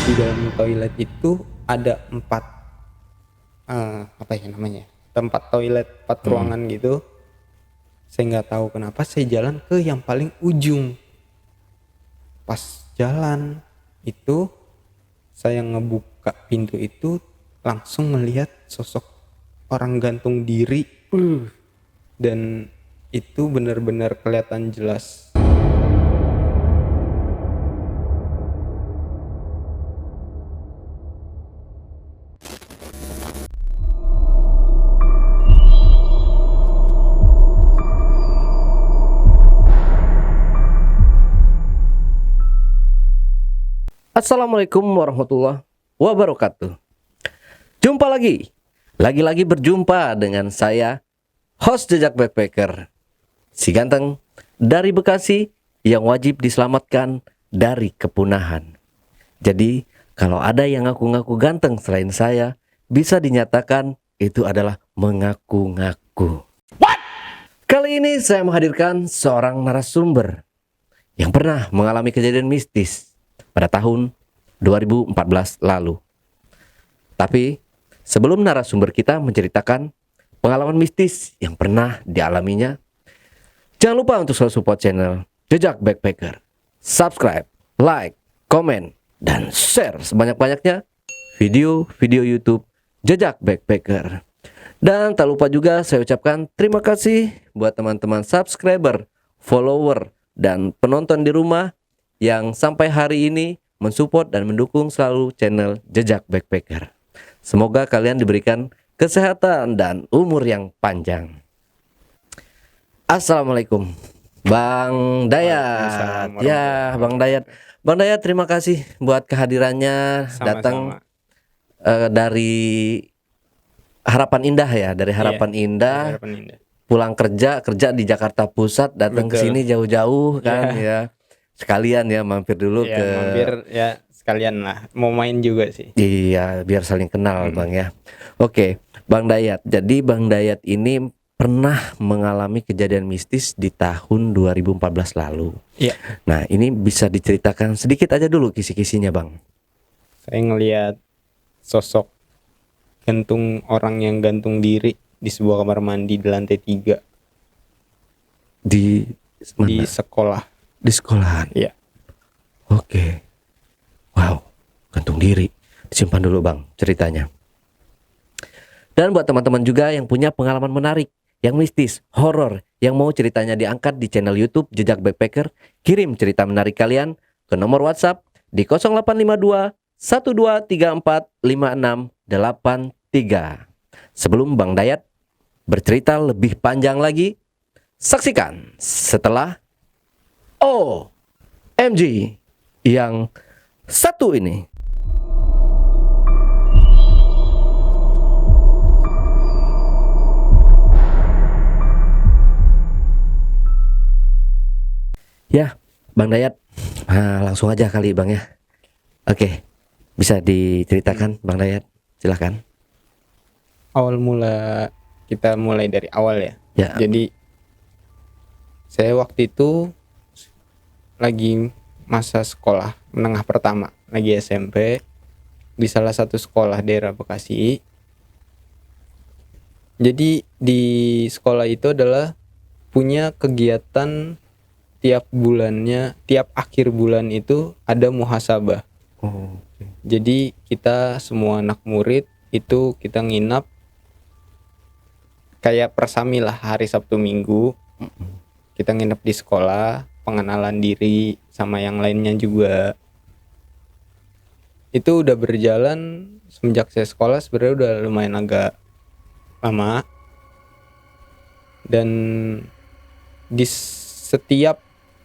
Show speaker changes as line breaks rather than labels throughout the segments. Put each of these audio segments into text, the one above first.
Di dalam toilet itu ada empat apa ya namanya, tempat toilet, empat ruangan gitu. Saya nggak tahu kenapa saya jalan ke yang paling ujung. Pas jalan itu saya ngebuka pintu itu, langsung melihat sosok orang gantung diri. Dan itu benar-benar kelihatan jelas.
Assalamualaikum warahmatullahi wabarakatuh. Jumpa lagi berjumpa dengan saya, host Jejak Backpacker, si ganteng dari Bekasi yang wajib diselamatkan dari kepunahan. Jadi, kalau ada yang ngaku-ngaku ganteng selain saya, bisa dinyatakan itu adalah mengaku-ngaku. Kali ini saya menghadirkan seorang narasumber yang pernah mengalami kejadian mistis pada tahun 2014 lalu. Tapi sebelum narasumber kita menceritakan pengalaman mistis yang pernah dialaminya, jangan lupa untuk selalu support channel Jejak Backpacker. Subscribe, like, komen, dan share sebanyak-banyaknya video-video YouTube Jejak Backpacker. Dan tak lupa juga saya ucapkan terima kasih buat teman-teman subscriber, follower, dan penonton di rumah yang sampai hari ini mensupport dan mendukung selalu channel Jejak Backpacker. Semoga kalian diberikan kesehatan dan umur yang panjang. Assalamualaikum Bang Dayat. Ya Bang Dayat. Bang Dayat, terima kasih buat kehadirannya.
Sama-sama.
Datang dari Harapan Indah ya, dari Harapan Indah.
Harapan Indah.
Pulang kerja di Jakarta Pusat, datang ke
Betul.
sini jauh-jauh kan ya. Sekalian ya mampir dulu
Ya,
ke
mampir ya sekalian lah, mau main juga sih.
Iya, biar saling kenal Bang ya. Oke, Bang Dayat. Jadi Bang Dayat ini pernah mengalami kejadian mistis di tahun 2014 lalu.
Iya.
Nah, ini bisa diceritakan sedikit aja dulu kisi-kisinya Bang.
Saya ngelihat sosok orang yang gantung diri di sebuah kamar mandi di lantai 3
Di mana?
di sekolah.
Di sekolahan.
Iya.
Oke. Wow, gantung diri. Disimpan dulu Bang ceritanya. Dan buat teman-teman juga yang punya pengalaman menarik, yang mistis, horor, yang mau ceritanya diangkat di channel YouTube Jejak Backpacker, kirim cerita menarik kalian ke nomor WhatsApp di 0852 1234 5683. Sebelum Bang Dayat bercerita lebih panjang lagi, saksikan setelah OMG yang satu ini. Ya, Bang Dayat, langsung aja kali Bang ya. Oke, bisa diceritakan Bang Dayat, silahkan.
Kita mulai dari awal ya.
Ya.
Jadi saya waktu itu lagi masa sekolah menengah pertama, lagi SMP di salah satu sekolah daerah Bekasi. Jadi di sekolah itu adalah punya kegiatan tiap bulannya, tiap akhir bulan itu ada muhasabah. Jadi kita semua anak murid itu kita nginap kayak persami lah, hari Sabtu Minggu. Kita nginep di sekolah, pengenalan diri sama yang lainnya juga. Itu udah berjalan semenjak saya sekolah, sebenarnya udah lumayan agak lama. Dan di setiap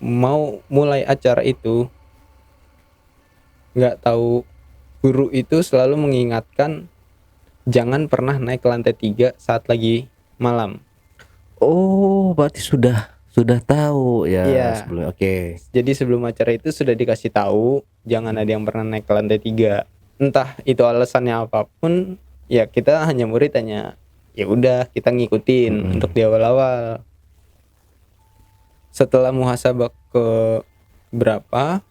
mau mulai acara itu, nggak tahu, guru itu selalu mengingatkan jangan pernah naik ke lantai 3 saat lagi malam.
Oh, berarti sudah tahu ya
Iya.
sebelumnya. Oke.
Jadi sebelum acara itu sudah dikasih tahu jangan ada yang pernah naik ke lantai 3. Entah itu alasannya apapun, ya kita hanya murid, hanya ya udah kita ngikutin untuk di awal-awal. Setelah muhasabah ke berapa,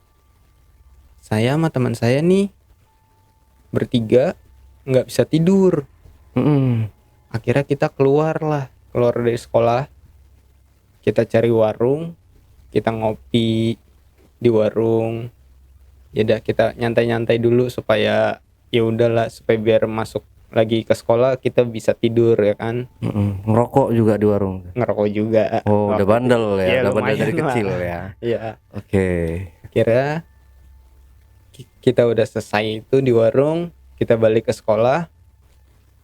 saya sama teman saya nih bertiga nggak bisa tidur.
Mm-mm.
Akhirnya kita keluar dari sekolah, kita cari warung, kita ngopi di warung. Ya udah, kita nyantai-nyantai dulu supaya ya udahlah, supaya biar masuk lagi ke sekolah kita bisa tidur ya kan.
Mm-mm. Ngerokok juga di warung.
Ngerokok juga
Oh, udah
waktu itu.
bandel ya,
Ya
udah bandel
lumayan
dari kecil
lah.
ya.
Iya.
Oke.
Akhirnya kita udah selesai itu di warung, kita balik ke sekolah.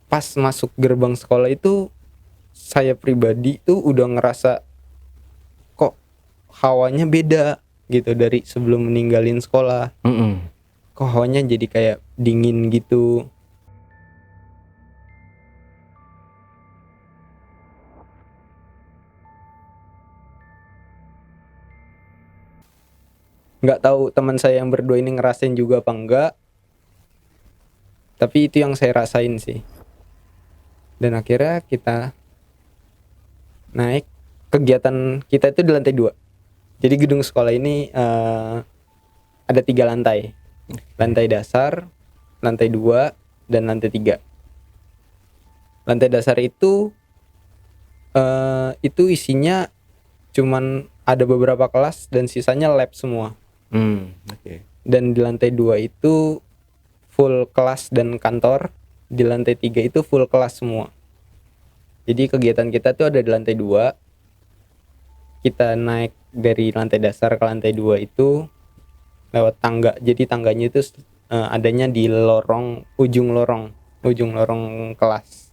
Pas masuk gerbang sekolah itu, saya pribadi tuh udah ngerasa kok hawanya beda gitu dari sebelum meninggalin sekolah.
Mm-mm.
Kok hawanya jadi kayak dingin gitu. Nggak tahu teman saya yang berdua ini ngerasain juga apa enggak, tapi itu yang saya rasain sih. Dan akhirnya kita naik, kegiatan kita itu di lantai 2. Jadi gedung sekolah ini ada 3 lantai. Lantai dasar, lantai 2, dan lantai 3. Lantai dasar itu isinya cuman ada beberapa kelas dan sisanya lab semua.
Oke.
Dan di lantai 2 itu full kelas dan kantor. Di lantai 3 itu full kelas semua. Jadi kegiatan kita tuh ada di lantai 2. Kita naik dari lantai dasar ke lantai 2 itu lewat tangga. Jadi tangganya itu adanya di ujung lorong kelas.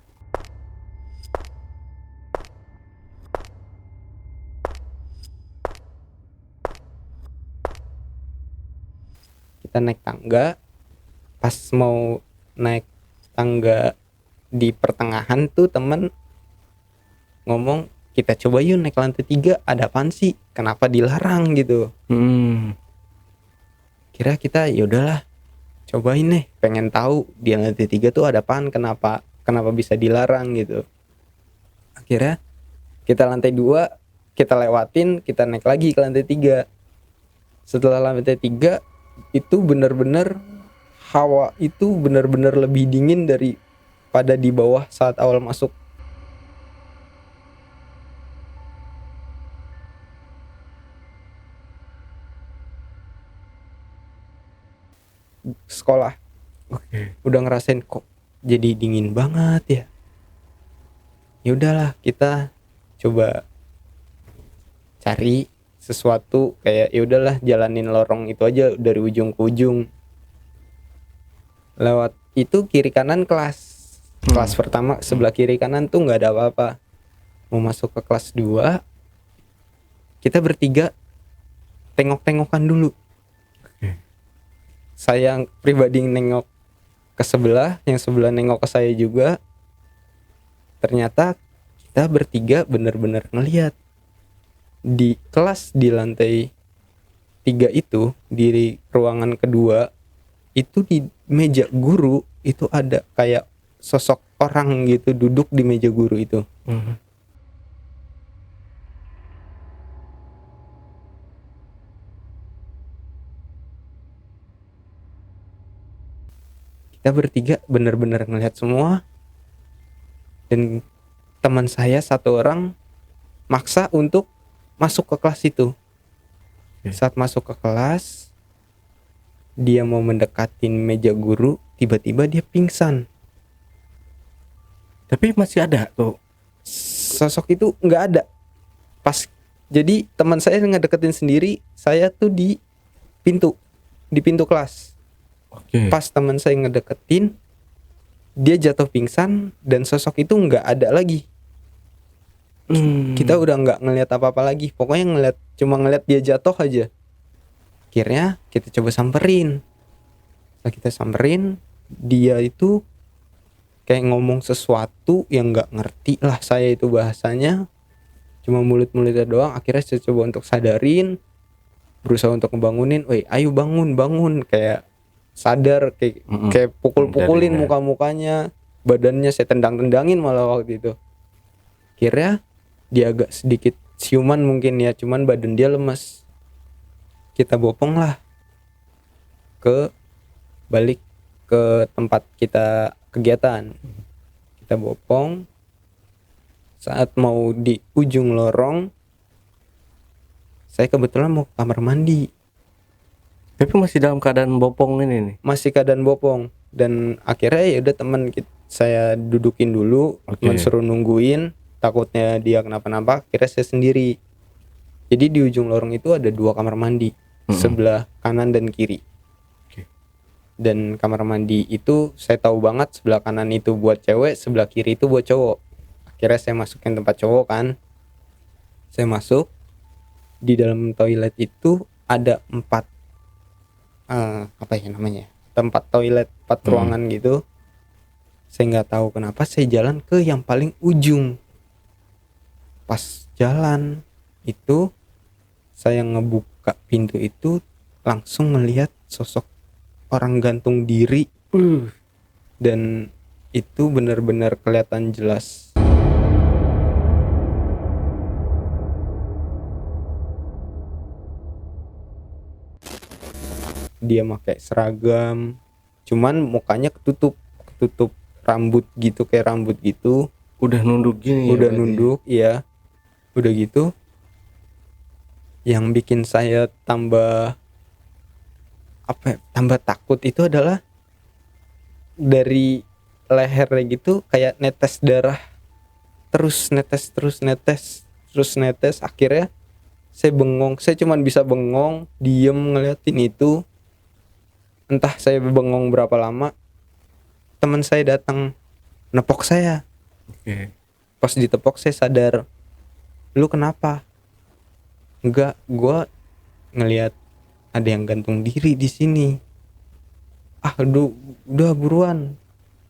Kita naik tangga, pas mau naik tangga di pertengahan tuh temen ngomong, kita coba yuk naik lantai 3, ada apaan sih, kenapa dilarang gitu. Kira kita ya udahlah, cobain nih, pengen tahu di lantai 3 tuh ada apaan, kenapa bisa dilarang gitu. Akhirnya kita lantai 2, kita lewatin, kita naik lagi ke lantai 3. Setelah lantai 3 itu benar-benar hawa itu benar-benar lebih dingin daripada di bawah saat awal masuk sekolah.
Oke.
Udah ngerasain kok jadi dingin banget ya. Ya udahlah, kita coba cari sesuatu, kayak ya udahlah jalanin lorong itu aja dari ujung ke ujung. Lewat itu kiri kanan kelas pertama, sebelah kiri kanan tuh nggak ada apa-apa. Mau masuk ke kelas 2, kita bertiga tengok-tengokan dulu. Saya pribadi nengok ke sebelah, yang sebelah nengok ke saya juga. Ternyata kita bertiga benar-benar ngelihat di kelas di lantai 3 itu, di ruangan kedua itu, di meja guru itu ada kayak sosok orang gitu duduk di meja guru itu. Kita bertiga benar-benar ngelihat semua, dan teman saya satu orang maksa untuk masuk ke kelas itu. Saat masuk ke kelas, dia mau mendekatin meja guru, tiba-tiba dia pingsan.
Tapi masih ada tuh.
Sosok itu nggak ada. Pas jadi teman saya ngedeketin sendiri, saya tuh di pintu kelas.
Oke.
Pas teman saya ngedeketin, dia jatuh pingsan dan sosok itu nggak ada lagi. Kita udah nggak ngelihat apa-apa lagi, pokoknya cuma ngelihat dia jatuh aja. Akhirnya kita coba samperin. Setelah kita samperin, dia itu kayak ngomong sesuatu yang nggak ngerti lah saya itu bahasanya, cuma mulut-mulutnya doang. Akhirnya saya coba untuk sadarin, berusaha untuk ngebangunin, woi ayo bangun, kayak sadar, kayak pukul-pukulin
Dari-
muka-mukanya, badannya saya tendang-tendangin malah waktu itu. Akhirnya dia agak sedikit siuman mungkin ya, cuman badan dia lemas. Kita bopong lah ke balik ke tempat kita kegiatan. Kita bopong, saat mau di ujung lorong saya kebetulan mau ke kamar mandi,
Tapi masih dalam keadaan bopong ini nih.
masih keadaan bopong, dan akhirnya ya udah saya dudukin dulu.
Oke.
Teman suruh nungguin, takutnya dia kenapa-napa, akhirnya saya sendiri. Jadi di ujung lorong itu ada 2 kamar mandi, sebelah kanan dan kiri.
Oke.
Dan kamar mandi itu saya tahu banget sebelah kanan itu buat cewek, sebelah kiri itu buat cowok. Akhirnya saya masukin tempat cowok kan. Saya masuk, di dalam toilet itu ada 4 tempat toilet, 4 ruangan gitu. Saya nggak tahu kenapa saya jalan ke yang paling ujung. Pas jalan itu saya ngebuka pintu itu, langsung melihat sosok orang gantung diri, dan itu benar-benar kelihatan jelas. Dia pakai seragam, cuman mukanya ketutup rambut gitu, kayak rambut gitu.
Udah nunduk gini.
Udah
berarti.
nunduk, iya. Udah gitu, yang bikin saya tambah takut itu adalah dari lehernya gitu kayak netes darah, terus netes. Akhirnya saya bengong, saya cuman bisa bengong diem ngeliatin itu. Entah saya bengong berapa lama, teman saya datang nepok saya.
Oke.
Pas ditepok saya sadar. Lu kenapa? Enggak, gua ngelihat ada yang gantung diri di sini. Udah buruan.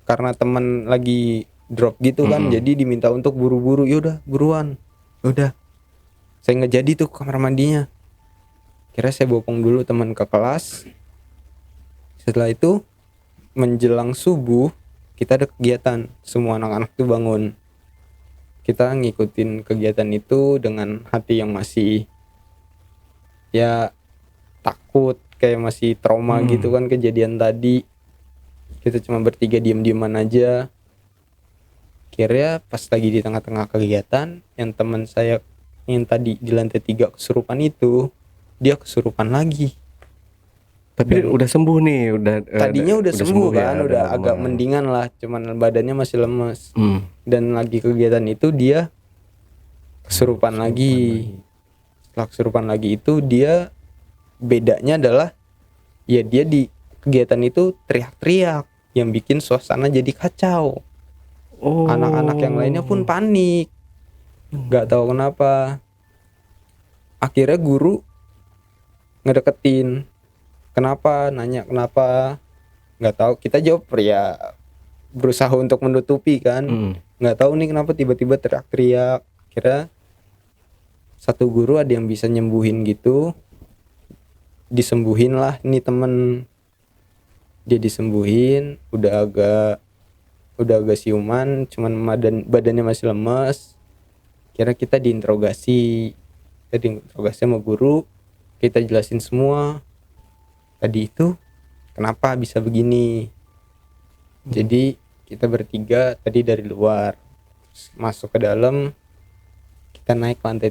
Karena teman lagi drop gitu kan, jadi diminta untuk buru-buru. Yaudah buruan. Udah. Saya nggak jadi tuh ke kamar mandinya. Kira saya bopong dulu teman ke kelas. Setelah itu menjelang subuh kita ada kegiatan. Semua anak-anak tuh bangun. Kita ngikutin kegiatan itu dengan hati yang masih ya takut, kayak masih trauma gitu kan kejadian tadi. Kita cuma bertiga diem-dieman aja. Akhirnya pas lagi di tengah-tengah kegiatan, yang teman saya yang tadi di lantai 3 kesurupan itu, dia kesurupan lagi.
Tapi udah sembuh nih,
Tadinya udah sembuh kan,
ya,
udah agak mendingan lah, cuman badannya masih lemes. Dan lagi kegiatan itu dia kesurupan lagi. Setelah kesurupan lagi itu, dia bedanya adalah ya dia di kegiatan itu teriak-teriak yang bikin suasana jadi kacau. Anak-anak yang lainnya pun panik, nggak tahu kenapa. Akhirnya guru ngedeketin, nanya kenapa, nggak tahu. Kita jawab ya berusaha untuk menutupi kan, nggak tahu nih kenapa tiba-tiba teriak-teriak. Akhirnya satu guru ada yang bisa nyembuhin gitu, disembuhin lah nih temen. Dia disembuhin, udah agak siuman, cuman badannya masih lemes. Kira kita diinterogasi sama guru, kita jelasin semua. Tadi itu kenapa bisa begini. Jadi kita bertiga tadi dari luar, masuk ke dalam, kita naik ke lantai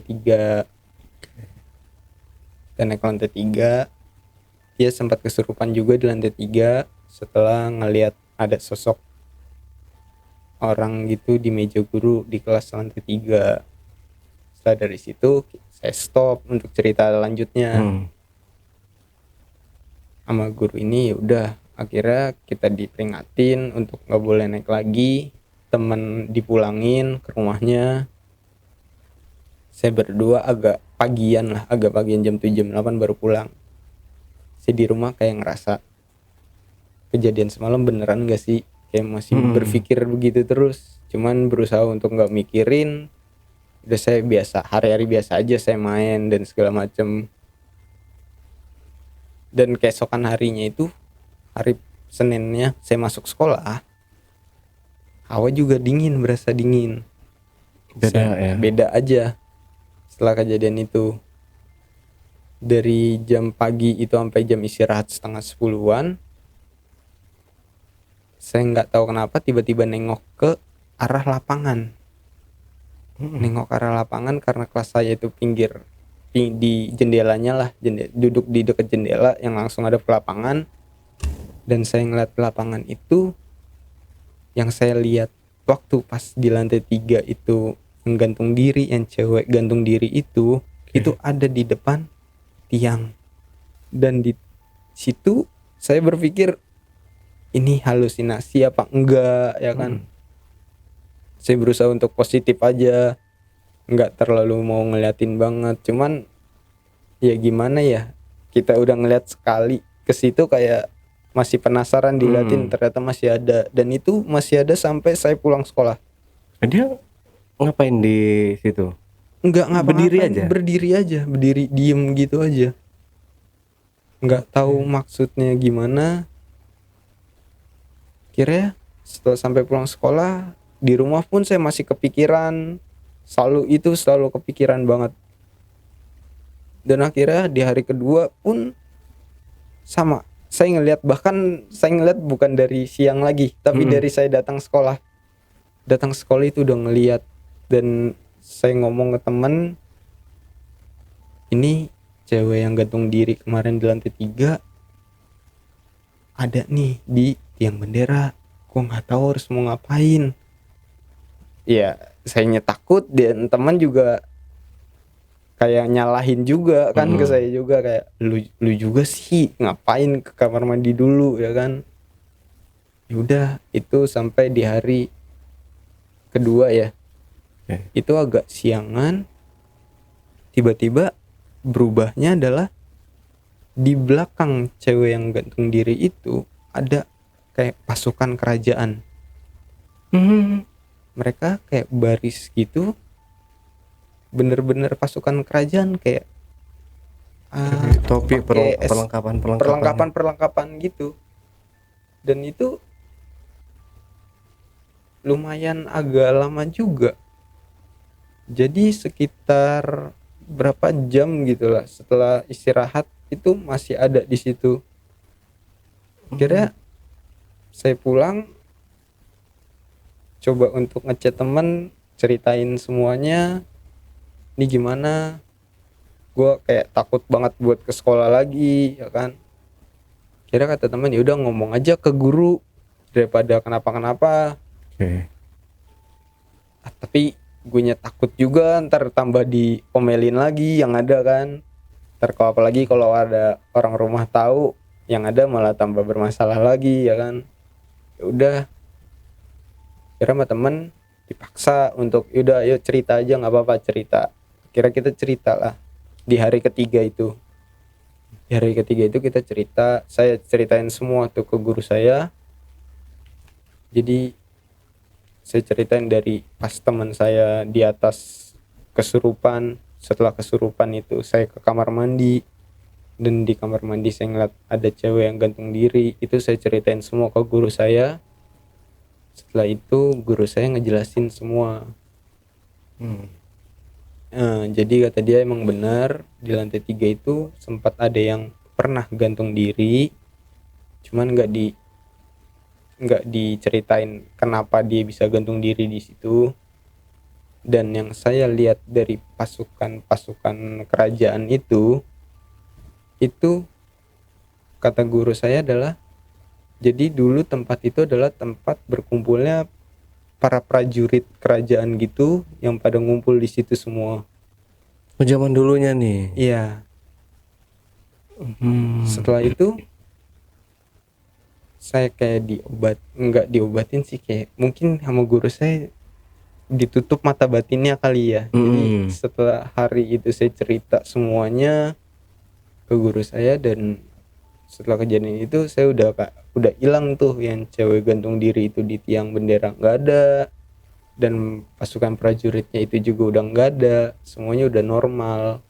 3. Dia sempat kesurupan juga di lantai 3 setelah ngelihat ada sosok orang gitu di meja guru di kelas lantai 3. Setelah dari situ saya stop untuk cerita lanjutnya sama guru ini. Udah, akhirnya kita diperingatin untuk nggak boleh naik lagi. Temen dipulangin ke rumahnya. Saya berdua agak pagian jam 7 jam 8 baru pulang. Saya di rumah kayak ngerasa kejadian semalam beneran gak sih, kayak masih berpikir begitu terus. Cuman berusaha untuk nggak mikirin. Udah, saya biasa, hari-hari biasa aja saya main dan segala macem. Dan keesokan harinya itu, hari Seninnya saya masuk sekolah, hawa juga dingin, berasa dingin. Beda aja setelah kejadian itu. Dari jam pagi itu sampai jam istirahat setengah 10-an, Saya nggak tahu kenapa tiba-tiba nengok ke arah lapangan. Nengok ke arah lapangan karena kelas saya itu di jendelanya lah, duduk di dekat jendela yang langsung ada ke lapangan. Dan saya ngeliat lapangan itu, yang saya lihat waktu pas di lantai 3 itu yang gantung diri, yang cewek gantung diri itu ada di depan tiang. Dan di situ saya berpikir ini halusinasi apa enggak, ya kan. Saya berusaha untuk positif aja, nggak terlalu mau ngeliatin banget. Cuman ya gimana ya, kita udah ngeliat sekali ke situ kayak masih penasaran diliatin, ternyata masih ada. Dan itu masih ada sampai saya pulang sekolah.
Dia ngapain di situ?
Nggak
Berdiri
ngapa-ngapain,
aja?
berdiri diem gitu aja, nggak tahu maksudnya gimana. Kira setelah sampai pulang sekolah, di rumah pun saya masih kepikiran, selalu kepikiran banget. Dan akhirnya di hari kedua pun sama, saya ngelihat, bahkan saya ngelihat bukan dari siang lagi, tapi dari saya datang sekolah itu udah ngelihat. Dan saya ngomong ke teman, ini cewek yang gantung diri kemarin di lantai 3 ada nih di tiang bendera, gua nggak tahu harus mau ngapain. Ya saya takut, dan teman juga kayak nyalahin juga kan ke saya juga, kayak lu juga sih ngapain ke kamar mandi dulu, ya kan. Ya udah, itu sampai di hari kedua ya. Itu agak siangan, tiba-tiba berubahnya adalah di belakang cewek yang gantung diri itu ada kayak pasukan kerajaan. Mereka kayak baris gitu, bener-bener pasukan kerajaan, kayak
Topi,
pakai
perlengkapan
gitu. Dan itu lumayan agak lama juga, jadi sekitar berapa jam gitulah setelah istirahat itu masih ada di situ. Kira saya pulang, coba untuk ngechat teman, ceritain semuanya, ini gimana. Gue kayak takut banget buat ke sekolah lagi, ya kan. Kira kata teman, ya udah ngomong aja ke guru daripada kenapa-kenapa. Tapi gue takut juga ntar tambah diomelin lagi yang ada kan. Ntar kalau apalagi kalau ada orang rumah tahu, yang ada malah tambah bermasalah lagi, ya kan. Ya udah, kira sama temen dipaksa untuk yaudah ayo cerita aja, nggak apa-apa cerita. Kira kita cerita lah di hari ketiga itu. Di hari ketiga itu kita cerita, saya ceritain semua tuh ke guru saya. Jadi saya ceritain dari pas teman saya di atas kesurupan. Setelah kesurupan itu saya ke kamar mandi, dan di kamar mandi saya ngeliat ada cewek yang gantung diri. Itu saya ceritain semua ke guru saya. Setelah itu guru saya ngejelasin semua. Jadi kata dia emang benar di lantai 3 itu sempat ada yang pernah gantung diri, cuman nggak diceritain kenapa dia bisa gantung diri di situ. Dan yang saya lihat dari pasukan kerajaan itu kata guru saya adalah, jadi dulu tempat itu adalah tempat berkumpulnya para prajurit kerajaan gitu, yang pada ngumpul di situ semua.
Zaman dulunya nih.
Iya. Setelah itu saya kayak nggak diobatin sih, kayak mungkin sama guru saya ditutup mata batinnya kali ya. Jadi setelah hari itu saya cerita semuanya ke guru saya, dan setelah kejadian itu saya udah hilang tuh yang cewek gantung diri itu di tiang bendera, nggak ada. Dan pasukan prajuritnya itu juga udah nggak ada, semuanya udah normal.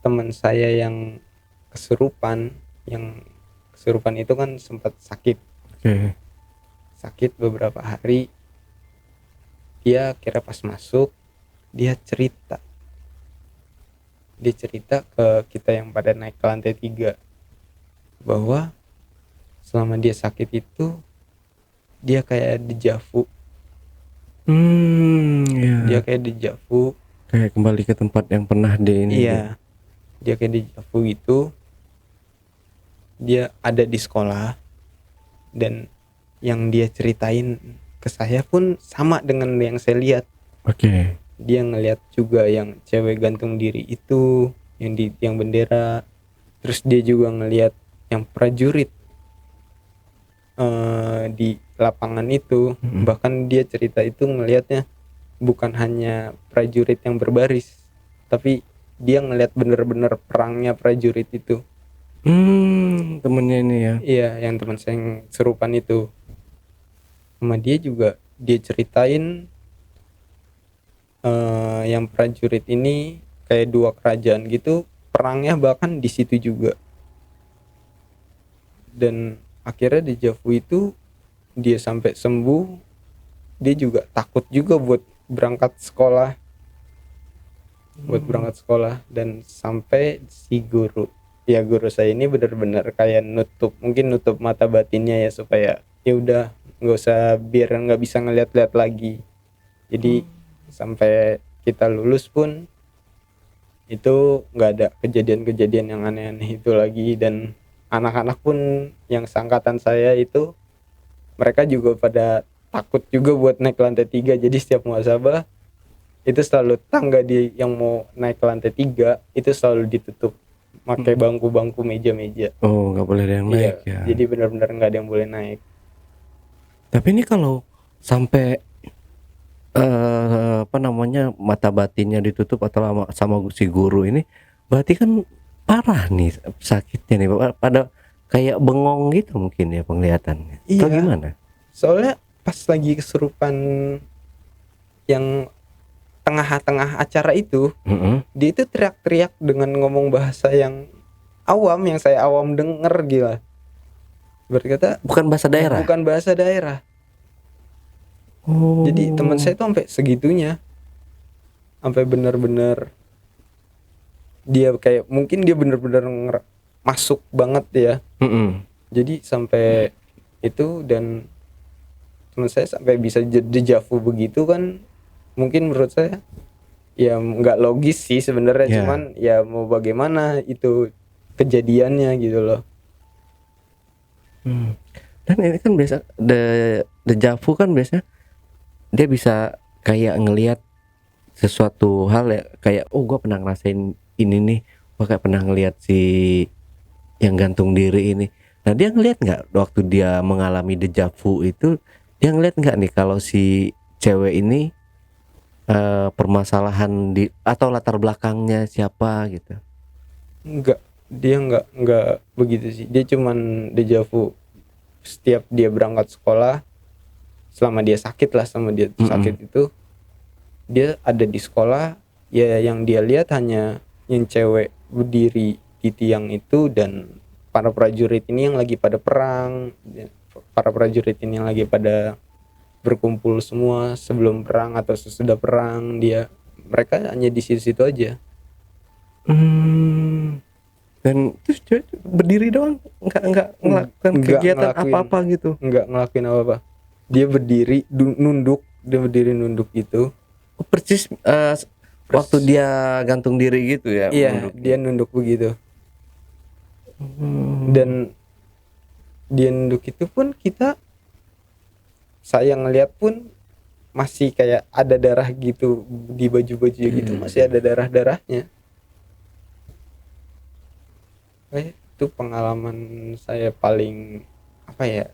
Teman saya yang kesurupan itu kan sempat sakit beberapa hari. Dia kira pas masuk dia cerita ke kita yang pada naik ke lantai 3 bahwa selama dia sakit itu dia kayak dejavu. Dia
Ya.
kayak dejavu.
Kayak kembali ke tempat yang pernah di ini.
Iya, dia kayak dejavu gitu. Dia ada di sekolah dan yang dia ceritain ke saya pun sama dengan yang saya lihat.
Oke.
Dia ngelihat juga yang cewek gantung diri itu, yang bendera. Terus dia juga ngelihat yang prajurit di lapangan itu. Bahkan dia cerita itu ngelihatnya bukan hanya prajurit yang berbaris, tapi dia ngelihat bener-bener perangnya prajurit itu.
Temennya ini ya.
Iya, yang teman saya yang serupan itu. Sama dia juga dia ceritain yang prajurit ini kayak dua kerajaan gitu, perangnya bahkan di situ juga. Dan akhirnya dejavu itu dia sampai sembuh, dia juga takut juga buat berangkat sekolah. Dan sampai si guru saya ini benar-benar kayak mungkin nutup mata batinnya ya, supaya ya udah nggak usah, biar nggak bisa ngeliat-liat lagi. Jadi sampai kita lulus pun itu nggak ada kejadian-kejadian yang aneh-aneh itu lagi. Dan anak-anak pun yang seangkatan saya itu mereka juga pada takut juga buat naik ke lantai 3. Jadi setiap muhasabah itu selalu tangga yang mau naik ke lantai 3 itu selalu ditutup pakai bangku-bangku, meja-meja.
Oh, nggak boleh ada yang naik ya.
Jadi benar-benar nggak ada yang boleh naik.
Tapi ini kalau sampai mata batinnya ditutup atau sama si guru ini, berarti kan parah nih sakitnya nih, pada kayak bengong gitu mungkin ya penglihatannya. Atau
Iya.
gimana?
Soalnya pas lagi kesurupan yang tengah-tengah acara itu, dia itu teriak-teriak dengan ngomong bahasa yang awam, yang saya awam denger, gila. Berkata
Bukan bahasa daerah.
bukan bahasa daerah.
Oh.
Jadi teman saya tuh sampai segitunya, sampai benar-benar dia kayak mungkin dia benar-benar masuk banget ya. Jadi sampai itu, dan teman saya sampai bisa dejavu begitu kan, mungkin menurut saya ya nggak logis sih sebenarnya.
Yeah.
Cuman ya mau bagaimana, itu kejadiannya gitu loh.
Dan ini kan biasa dejavu kan biasanya dia bisa kayak ngelihat sesuatu hal ya, kayak oh gue pernah ngerasain ini nih, gue kayak pernah ngelihat si yang gantung diri ini. Nah dia ngelihat nggak waktu dia mengalami dejavu itu, dia ngelihat nggak nih kalau si cewek ini permasalahan di atau latar belakangnya siapa gitu?
Enggak, dia enggak begitu sih. Dia cuman dejavu setiap dia berangkat sekolah, selama dia sakit lah, sama dia sakit itu dia ada di sekolah ya, yang dia lihat hanya yang cewek berdiri di tiang itu dan para prajurit ini yang lagi pada perang. Para prajurit ini yang lagi pada berkumpul semua sebelum perang atau sesudah perang. Mereka hanya di situ-situ aja.
Dan terus dia berdiri doang, nggak melakukan kegiatan apa-apa gitu.
Nggak ngelakuin apa-apa. Dia berdiri nunduk, gitu.
Persis waktu dia gantung diri gitu ya.
Iya, dia nunduk begitu. Dan dia nunduk itu pun saya ngeliat pun masih kayak ada darah gitu di baju-baju gitu, masih ada darahnya. Itu pengalaman saya paling apa ya,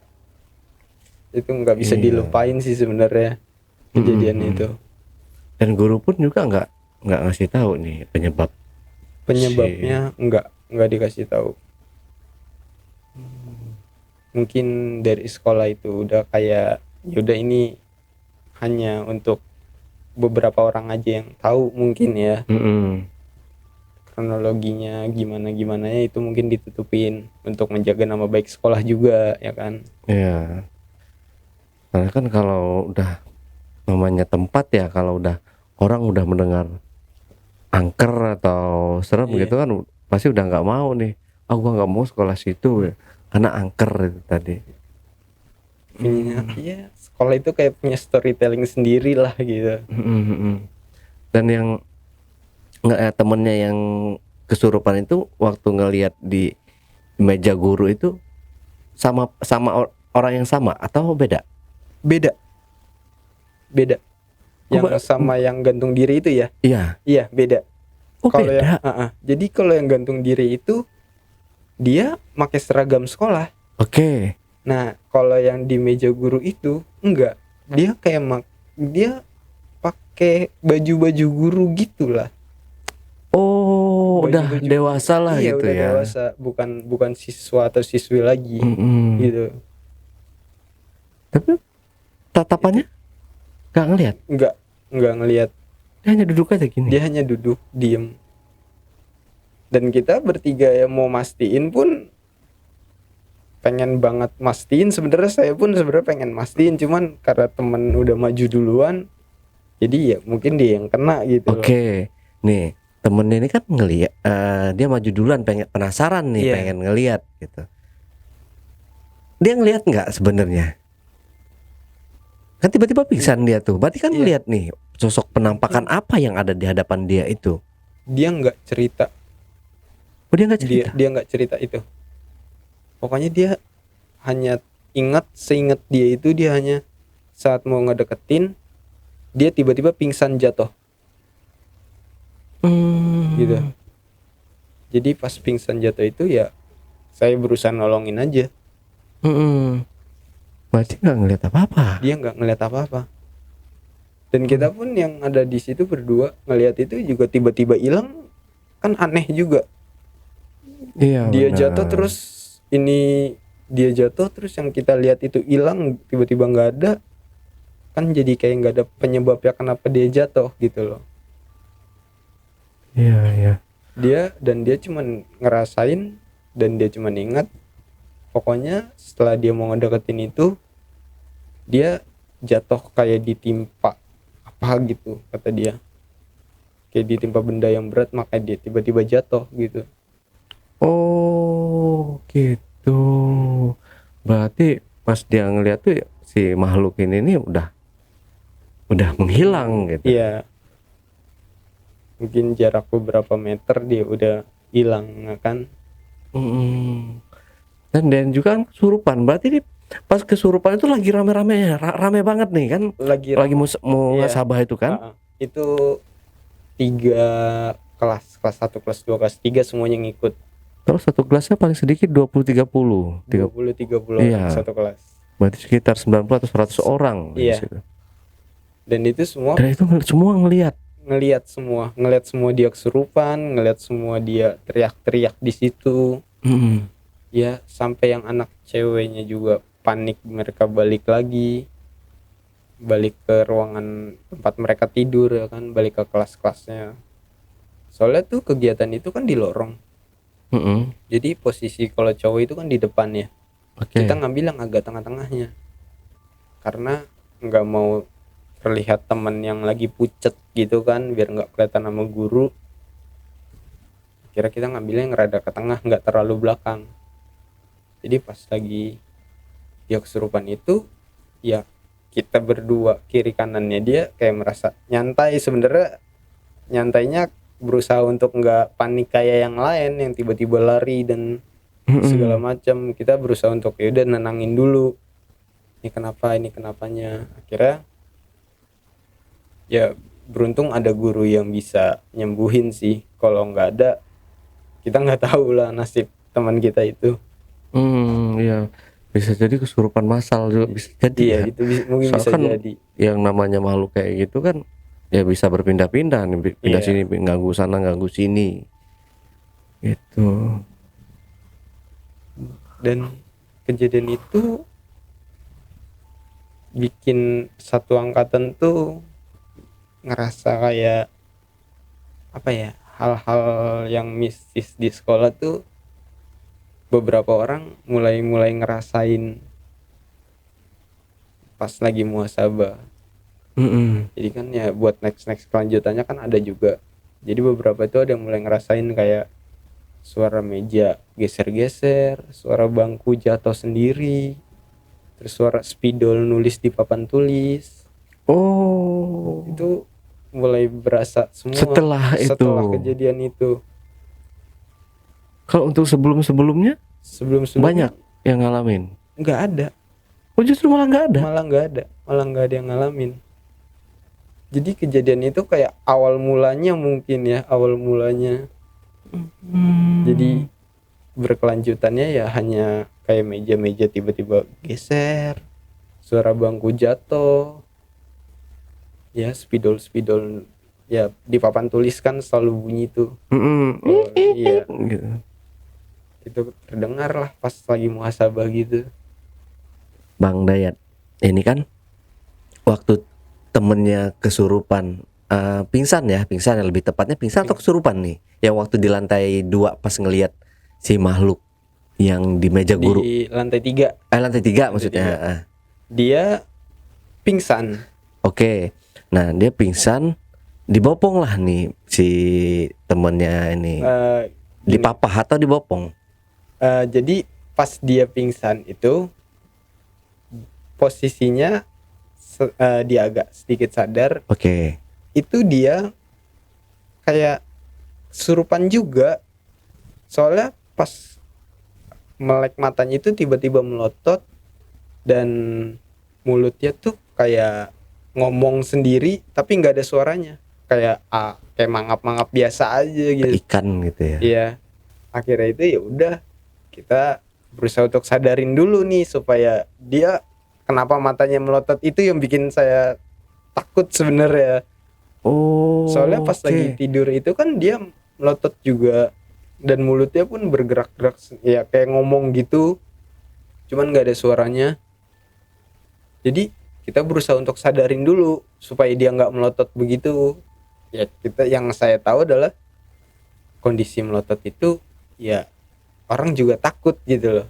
itu nggak bisa dilupain sih sebenarnya kejadian itu.
Dan guru pun juga nggak ngasih tahu nih penyebabnya
nggak dikasih tahu. Mungkin dari sekolah itu udah kayak yaudah ini hanya untuk beberapa orang aja yang tahu mungkin ya. Kronologinya gimana ya itu mungkin ditutupin untuk menjaga nama baik sekolah juga ya kan.
Iya. Karena kan kalau udah namanya tempat ya, kalau udah orang udah mendengar angker atau serem gitu kan pasti udah nggak mau nih. Gua nggak mau sekolah situ ya. karena angker itu tadi.
Ya sekolah itu kayak punya storytelling sendiri lah gitu.
Dan yang temennya yang kesurupan itu waktu ngelihat di meja guru itu sama orang yang sama atau beda?
Beda
Oh,
yang sama yang gantung diri itu ya.
Iya.
Beda.
Oh,
Kalau
beda.
Jadi kalau yang gantung diri itu dia pakai seragam sekolah.
Oke.
Nah, kalau yang di meja guru itu enggak. Dia kayak dia pakai baju-baju guru gitulah.
Oh, udah
Baju-baju
dewasa lah
iya,
gitu
udah
ya.
dewasa, bukan siswa atau siswi lagi gitu.
Tapi tatapannya nggak ngelihat.
Enggak ngelihat.
Dia hanya duduk aja gini.
Dia hanya duduk diem. Dan kita bertiga yang mau mastiin pun pengen banget mastiin. Sebenarnya saya pun pengen mastiin, cuman karena temen udah maju duluan, jadi ya mungkin dia yang kena gitu.
Oke. Nih temennya ini kan ngelihat, dia maju duluan, pengen penasaran nih,
Iya.
pengen ngelihat gitu. Dia ngelihat nggak sebenarnya? Kan tiba-tiba pingsan dia tuh. Berarti kan
Iya.
ngelihat nih sosok penampakan apa yang ada di hadapan dia itu.
Dia nggak cerita.
Oh, dia nggak cerita.
Dia nggak cerita itu. Pokoknya dia hanya seingat dia itu, dia hanya saat mau ngedeketin, dia tiba-tiba pingsan jatuh gitu. Jadi pas pingsan jatuh itu ya saya berusaha nolongin aja.
Berarti nggak ngelihat apa-apa.
Dia nggak ngeliat apa-apa. Dan kita pun yang ada di situ berdua ngelihat itu juga tiba-tiba hilang, kan aneh juga.
Iya.
Dia
benar.
jatuh terus yang kita lihat itu hilang, tiba-tiba nggak ada, kan jadi kayak nggak ada penyebabnya kenapa dia jatuh gitu loh.
Iya.
Dia cuman ngerasain, dan dia cuman ingat pokoknya setelah dia mau ngedeketin itu dia jatuh kayak ditimpa apa gitu, kata dia kayak ditimpa benda yang berat, makanya dia tiba-tiba jatuh gitu.
Oh gitu. Berarti pas dia ngeliat tuh si makhluk ini nih udah menghilang gitu.
Iya, mungkin jarak beberapa meter dia udah hilang kan.
Dan juga kan kesurupan. Berarti pas kesurupan itu lagi rame-rame banget nih kan. Lagi mau
iya.
ngasabah itu kan.
Itu 3 kelas 1, kelas 2, kelas 3 semuanya ngikut.
Kalau satu kelasnya paling sedikit 20-30
iya. Satu kelas.
Berarti sekitar 90 atau 100 orang
iya.
di situ.
Dan itu semua
semua ngelihat
semua dia kesurupan, ngelihat semua dia teriak-teriak di situ. Ya sampai yang anak ceweknya juga panik, mereka balik ke ruangan tempat mereka tidur ya kan, balik ke kelas-kelasnya. Soalnya tuh kegiatan itu kan di lorong. Jadi posisi kalau cowok itu kan di depan ya. Kita ngambil yang agak tengah-tengahnya karena nggak mau terlihat teman yang lagi pucet gitu kan, biar nggak kelihatan sama guru. Kira kita ngambilnya yang rada ke tengah, nggak terlalu belakang. Jadi pas lagi dia kesurupan itu ya kita berdua kiri kanannya dia kayak merasa nyantai. Sebenarnya nyantainya berusaha untuk nggak panik kayak yang lain yang tiba-tiba lari dan segala macam. Kita berusaha untuk ya udah nenangin dulu, ini kenapanya. Akhirnya ya beruntung ada guru yang bisa nyembuhin sih. Kalau nggak ada, kita nggak tahu lah nasib teman kita itu.
Iya, bisa jadi kesurupan massal juga bisa jadi.
Iya, itu mungkin bisa
kan
jadi.
Yang namanya makhluk kayak gitu kan ya bisa berpindah-pindah nih, pindah
Iya.
sini, ganggu sana, ganggu sini. Gitu.
Dan kejadian itu bikin satu angkatan tuh ngerasa kayak apa ya, hal-hal yang mistis di sekolah tuh beberapa orang mulai ngerasain pas lagi muhasabah. Jadi kan ya buat next kelanjutannya kan ada juga. Jadi beberapa itu ada yang mulai ngerasain kayak suara meja geser-geser, suara bangku jatuh sendiri, terus suara spidol nulis di papan tulis.
Oh,
Itu mulai berasa semua
setelah
setelah
itu.
kejadian itu.
Kalau untuk sebelum-sebelumnya
Sebelum-sebelumnya
banyak yang ngalamin.
nggak ada,
Oh, justru malah nggak ada.
malah nggak ada yang ngalamin. Jadi kejadian itu kayak awal mulanya mungkin ya, awal mulanya. Jadi berkelanjutannya ya hanya kayak meja-meja tiba-tiba geser, suara bangku jatuh, ya spidol-spidol ya di papan tulis kan selalu bunyi tuh.
Mm-mm.
Oh iya,
Gitu.
itu terdengar lah pas lagi muhasabah gitu.
Bang Dayat, ini kan waktu temennya kesurupan, pingsan ya, pingsan yang lebih tepatnya pingsan atau kesurupan nih, yang waktu di lantai 2 pas ngelihat si makhluk yang di meja guru,
Di lantai 3
lantai 3
Lantai
maksudnya.
3. Dia pingsan.
Oke, nah dia pingsan, dibopong lah nih si temennya ini,
Eh,
dipapah atau dibopong.
jadi pas dia pingsan itu posisinya dia agak sedikit sadar,
Oke.
itu dia kayak kesurupan juga. Soalnya pas melek matanya itu tiba-tiba melotot dan mulutnya tuh kayak ngomong sendiri tapi nggak ada suaranya, kayak mangap-mangap biasa aja gitu.
Ikan gitu ya.
Iya, akhirnya itu ya udah kita berusaha untuk sadarin dulu nih supaya dia kenapa matanya melotot. Itu yang bikin saya takut sebenarnya.
Oh,
Soalnya pas
oke.
lagi tidur itu kan dia melotot juga dan mulutnya pun bergerak-gerak ya kayak ngomong gitu, cuman nggak ada suaranya. Jadi kita berusaha untuk sadarin dulu supaya dia nggak melotot begitu. Ya kita, yang saya tahu adalah kondisi melotot itu ya orang juga takut gitu loh,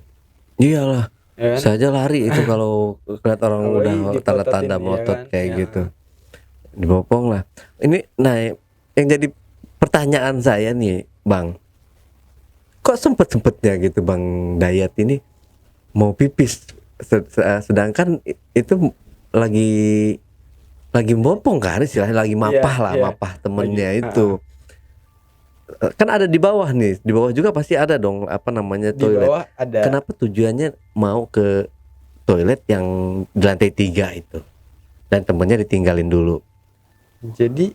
Iyalah,
ya kan?
saya aja lari itu kalau lihat orang
Apalagi
udah
dipelototin,
tanda-tanda
ya
melotot
kan?
kayak
Ya.
gitu. Dibopong lah. Ini nah yang jadi pertanyaan saya nih, Bang. Kok sempet-sempetnya gitu Bang Dayat ini mau pipis sedangkan itu lagi bopong kan, istilahnya lagi mapah lah,
Iya.
mapah temennya
Lagi,
itu. Kan ada di bawah nih, di bawah juga pasti ada dong apa namanya
di
toilet.
bawah ada.
Kenapa tujuannya mau ke toilet yang di lantai 3 itu dan temennya ditinggalin dulu
Jadi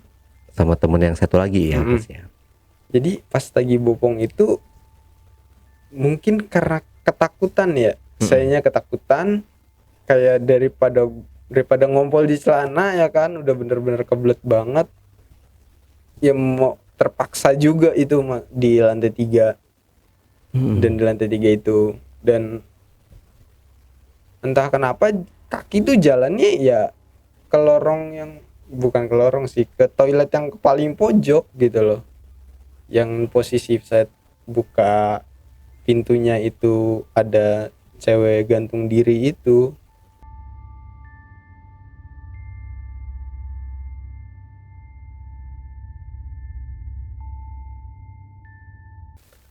sama temen yang satu lagi ya pasti ya.
jadi pas lagi bopong itu mungkin karena ketakutan ya. Sayanya ketakutan, kayak daripada ngompol di celana ya kan, udah bener-bener kebelet banget. Ya mau terpaksa juga itu di lantai 3. Dan di lantai 3 itu, dan entah kenapa kaki tuh jalannya ya ke lorong yang bukan ke lorong sih, ke toilet yang paling pojok gitu loh, yang posisi saya buka pintunya itu ada cewek gantung diri itu.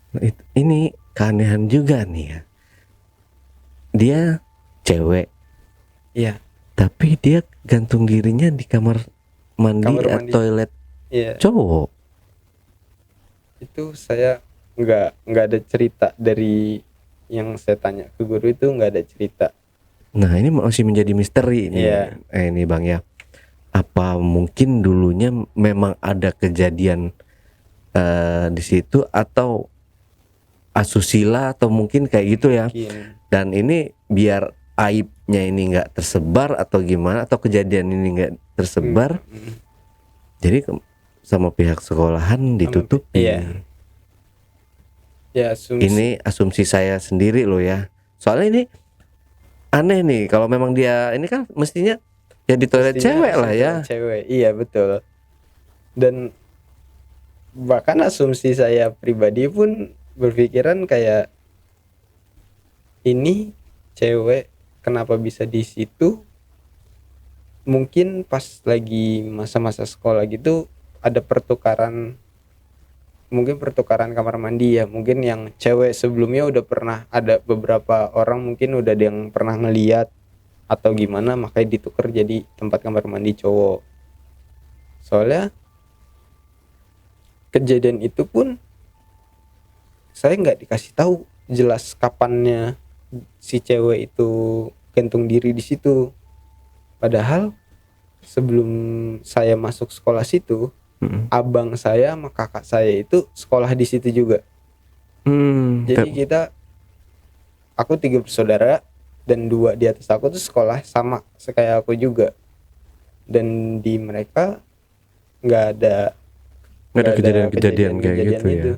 Nah, ini keanehan juga nih ya. Dia cewek
Iya,
tapi dia gantung dirinya di kamar mandi,
Kamar mandi.
toilet
iya.
cowok.
Itu saya nggak ada cerita dari yang saya tanya ke guru, itu nggak ada cerita.
Nah ini masih menjadi misteri nih.
Iya.
Ini Bang ya, apa mungkin dulunya memang ada kejadian di situ atau asusila atau mungkin kayak gitu ya.
Mungkin.
Dan ini biar aibnya ini nggak tersebar atau gimana, atau kejadian ini nggak tersebar, jadi sama pihak sekolahan ditutupi.
Iya. Ya,
Ini asumsi saya sendiri loh ya. Soalnya ini aneh nih, kalau memang dia ini kan mestinya ya di toilet cewek lah ya.
Cewek, iya betul. Dan bahkan asumsi saya pribadi pun berpikiran kayak ini cewek kenapa bisa di situ? Mungkin pas lagi masa-masa sekolah gitu ada pertukaran mungkin pertukaran kamar mandi ya, mungkin yang cewek sebelumnya udah pernah ada beberapa orang mungkin udah ada yang pernah ngeliat atau gimana, makanya ditukar jadi tempat kamar mandi cowok. Soalnya kejadian itu pun saya nggak dikasih tahu jelas kapannya si cewek itu gantung diri di situ. Padahal sebelum saya masuk sekolah situ, abang saya sama kakak saya itu sekolah di situ juga. Jadi aku 3 bersaudara dan 2 di atas aku tuh sekolah sama kayak aku juga. Dan di mereka nggak ada
kejadian kayak gitu
itu.
ya.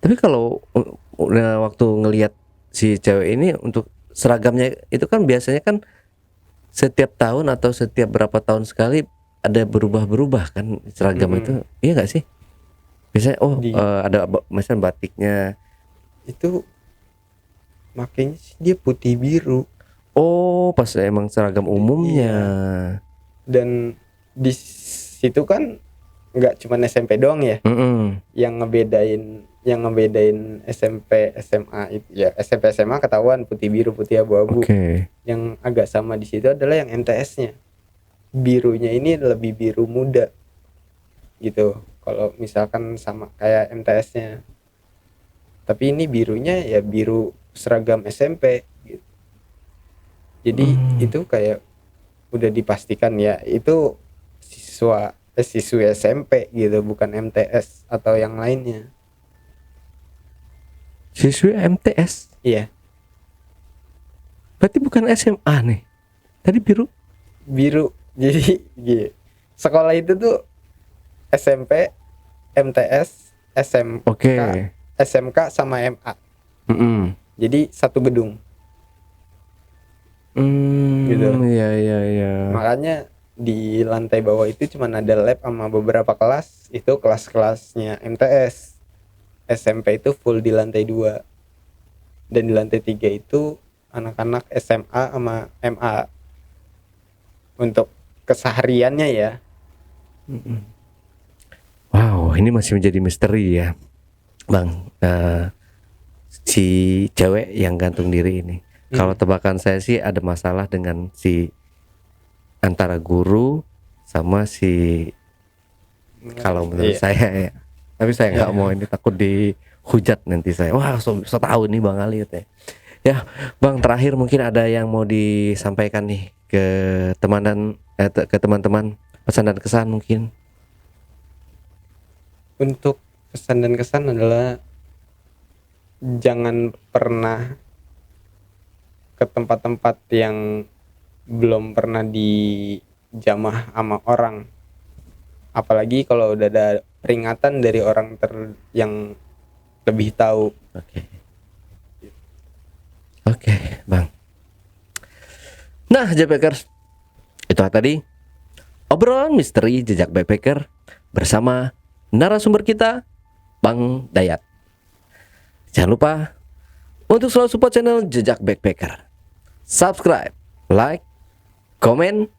Tapi kalau waktu ngelihat si cewek ini untuk seragamnya itu kan biasanya kan setiap tahun atau setiap berapa tahun sekali ada berubah-berubah kan seragam itu, iya nggak sih? Biasanya ada misalnya batiknya
itu makanya sih dia putih biru.
Oh, pas emang seragam umumnya.
Dan di situ kan nggak cuma SMP doang ya. Yang ngebedain SMP SMA itu ya, SMP SMA ketahuan putih biru putih abu-abu. Yang agak sama di situ adalah yang MTS-nya. Birunya ini lebih biru muda gitu. Kalau misalkan sama kayak MTS-nya. Tapi ini birunya ya biru seragam SMP gitu. Jadi itu kayak udah dipastikan ya itu siswi SMP gitu, bukan MTS atau yang lainnya.
Siswi MTS?
Iya.
Berarti bukan SMA nih. Tadi biru.
Jadi sekolah itu tuh SMP, MTS, SMK, SMK sama MA. Jadi satu gedung. Gitu.
Iya.
Makanya di lantai bawah itu cuma ada lab sama beberapa kelas. Itu kelas-kelasnya MTS. SMP itu full di lantai 2. Dan di lantai 3 itu anak-anak SMA sama MA. Untuk kesehariannya ya.
Wow, ini masih menjadi misteri ya, Bang. Si cewek yang gantung diri ini. Kalau tebakan saya sih ada masalah dengan si antara guru sama si, kalau menurut saya ya. Tapi saya nggak mau ini, takut dihujat nanti saya. Wah, so tahu nih Bang Ali ya. Ya, Bang, terakhir mungkin ada yang mau disampaikan nih ke teman-teman, pesan dan kesan mungkin.
Untuk pesan dan kesan adalah jangan pernah ke tempat-tempat yang belum pernah dijamah sama orang. Apalagi kalau udah ada peringatan dari orang yang lebih tahu.
Oke, Bang. Nah, Backpackers, itu tadi obrolan misteri jejak backpacker bersama narasumber kita, Bang Dayat. Jangan lupa untuk selalu support channel Jejak Backpacker. Subscribe, like, komen,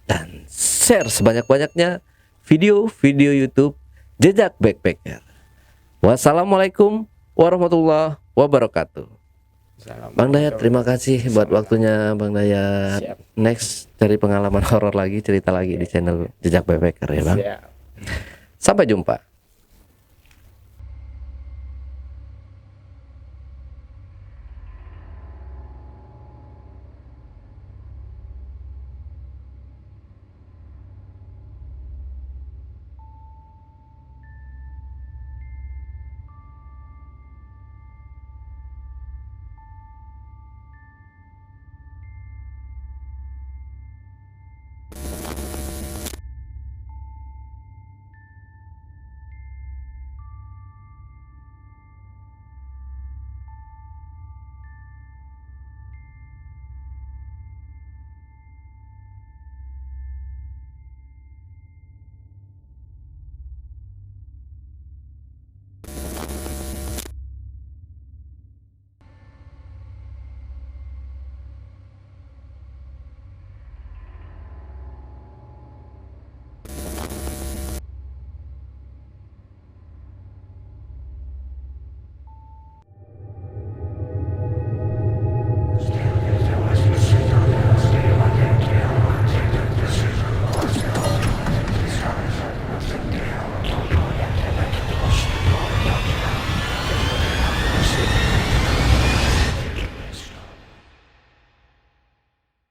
dan share sebanyak-banyaknya video-video YouTube Jejak Backpacker. Wassalamualaikum warahmatullahi wabarakatuh. Bang Dayat, terima kasih buat waktunya Bang Dayat.
Siap.
Next cari pengalaman horor lagi, cerita lagi di channel Jejak Backpacker ya Bang.
Siap.
Sampai jumpa.